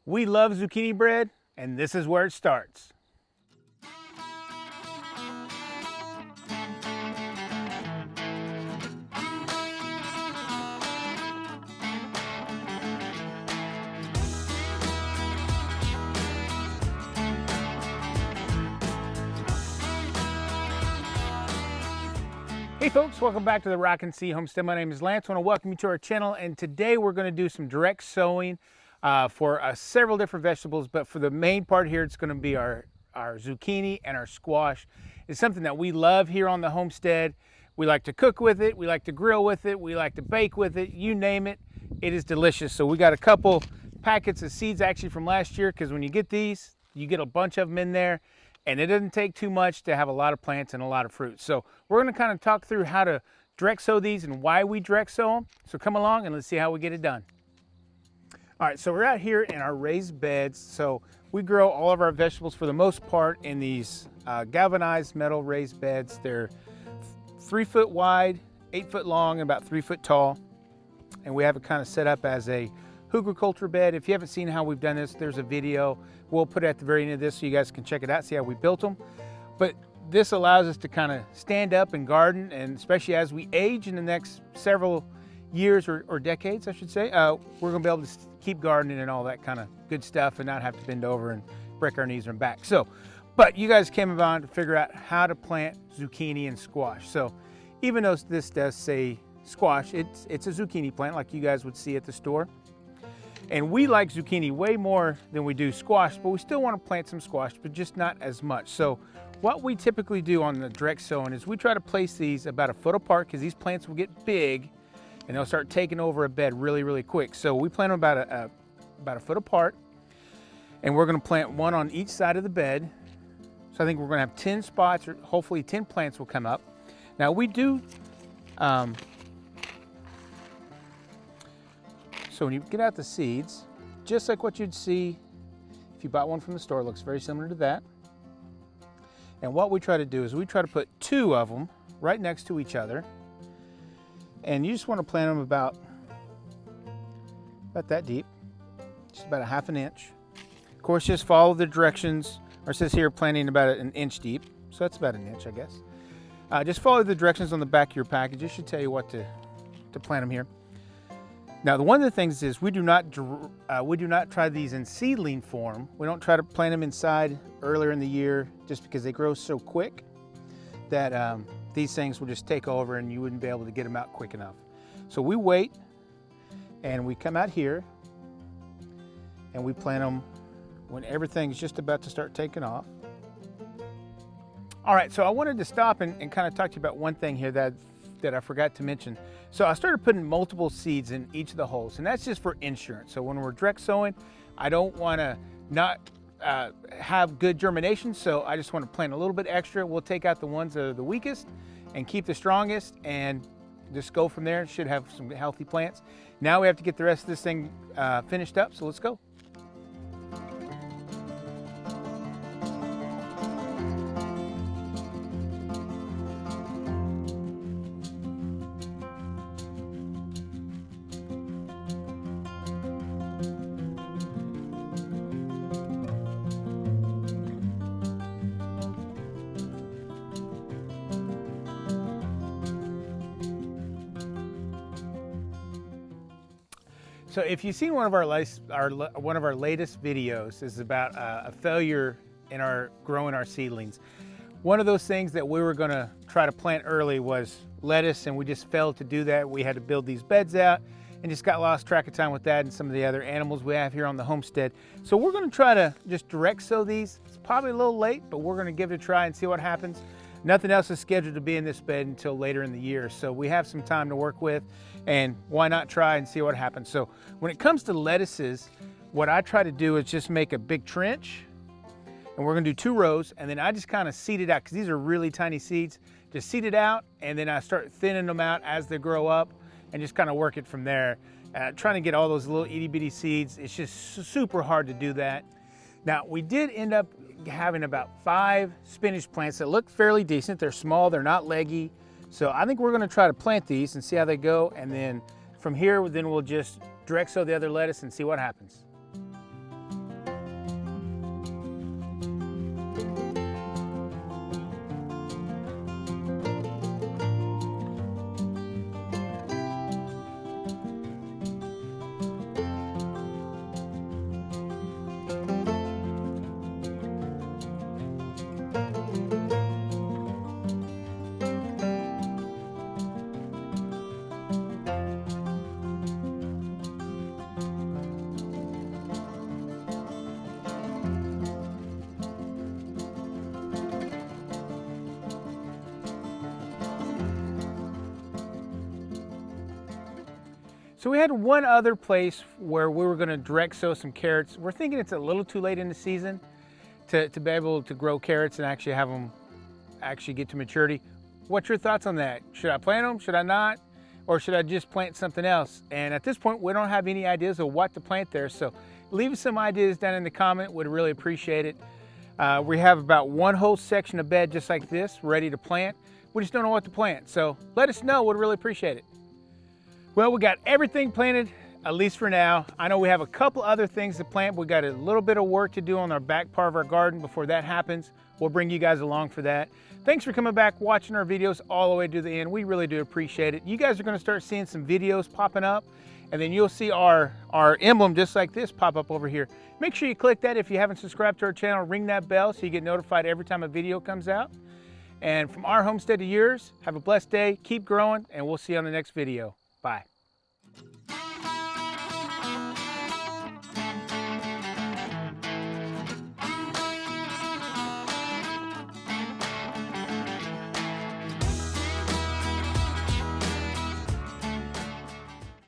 We love zucchini bread, and this is where it starts. Hey folks, welcome back to the Rock and See Homestead. My name is Lance. I want to welcome you to our channel, and today we're going to do some direct sowing for several different vegetables, but for the main part here, it's going to be our zucchini and our squash. It's something that we love here on the homestead. We like to cook with it, we like to grill with it, we like to bake with it, you name it. It is delicious. So we got a couple packets of seeds actually from last year, because when you get these, you get a bunch of them in there. And it doesn't take too much to have a lot of plants and a lot of fruit. So we're going to kind of talk through how to direct sow these and why we direct sow them. So come along and let's see how we get it done. All right, so we're out here in our raised beds. So we grow all of our vegetables for the most part in these galvanized metal raised beds. They're 3 foot wide, 8 foot long, and about 3 foot tall. And we have it kind of set up as a hugelkultur bed. If you haven't seen how we've done this, there's a video. We'll put it at the very end of this so you guys can check it out, see how we built them. But this allows us to kind of stand up and garden, and especially as we age in the next several years or decades, I should say, we're gonna be able to keep gardening and all that kind of good stuff and not have to bend over and break our knees and back. So, but you guys came about to figure out how to plant zucchini and squash. So even though this does say squash, it's a zucchini plant like you guys would see at the store. And we like zucchini way more than we do squash, but we still want to plant some squash, but just not as much. So what we typically do on the direct sowing is we try to place these about a foot apart, because these plants will get big and they'll start taking over a bed really, really quick. So we plant them about a foot apart, and we're going to plant one on each side of the bed. So I think we're going to have 10 spots, or hopefully 10 plants will come up. Now we do, so when you get out the seeds, just like what you'd see if you bought one from the store, it looks very similar to that. And what we try to do is we try to put 2 of them right next to each other. And you just want to plant them about that deep, just about a ½ inch. Of course, just follow the directions, or it says here planting about an inch deep. So that's about an inch, I guess. Just follow the directions on the back of your package. It should tell you what to plant them here. Now, one of the things is we do not try these in seedling form. We don't try to plant them inside earlier in the year, just because they grow so quick that these things will just take over and you wouldn't be able to get them out quick enough. So we wait, and we come out here and we plant them when everything's just about to start taking off. All right, so I wanted to stop and kind of talk to you about one thing here that I forgot to mention. So I started putting multiple seeds in each of the holes, and that's just for insurance. So when we're direct sowing, I don't want to not have good germination, so I just want to plant a little bit extra. We'll take out the ones that are the weakest and keep the strongest, and just go from there. Should have some healthy plants. Now we have to get the rest of this thing finished up, so let's go. So if you've seen one of our latest videos, is about a failure in growing our seedlings. One of those things that we were going to try to plant early was lettuce, and we just failed to do that. We had to build these beds out and just got lost track of time with that and some of the other animals we have here on the homestead. So we're going to try to just direct sow these. It's probably a little late, but we're going to give it a try and see what happens. Nothing else is scheduled to be in this bed until later in the year, so we have some time to work with, and why not try and see what happens. So when it comes to lettuces, what I try to do is just make a big trench, and we're gonna do 2 rows, and then I just kind of seed it out, because these are really tiny seeds. Just seed it out, and then I start thinning them out as they grow up, and just kind of work it from there. Trying to get all those little itty bitty seeds, it's just super hard to do that. Now, we did end up having about 5 spinach plants that look fairly decent. They're small, they're not leggy. So I think we're gonna try to plant these and see how they go. And then from here, we'll just direct sow the other lettuce and see what happens. So we had one other place where we were going to direct sow some carrots. We're thinking it's a little too late in the season to be able to grow carrots and actually have them actually get to maturity. What's your thoughts on that? Should I plant them? Should I not? Or should I just plant something else? And at this point, we don't have any ideas of what to plant there. So leave us some ideas down in the comment. Would really appreciate it. We have about one whole section of bed just like this ready to plant. We just don't know what to plant. So let us know. Would really appreciate it. Well, we got everything planted, at least for now. I know we have a couple other things to plant. We got a little bit of work to do on our back part of our garden before that happens. We'll bring you guys along for that. Thanks for coming back, watching our videos all the way to the end. We really do appreciate it. You guys are going to start seeing some videos popping up, and then you'll see our emblem just like this pop up over here. Make sure you click that if you haven't subscribed to our channel. Ring that bell so you get notified every time a video comes out. And from our homestead to yours, have a blessed day, keep growing, and we'll see you on the next video.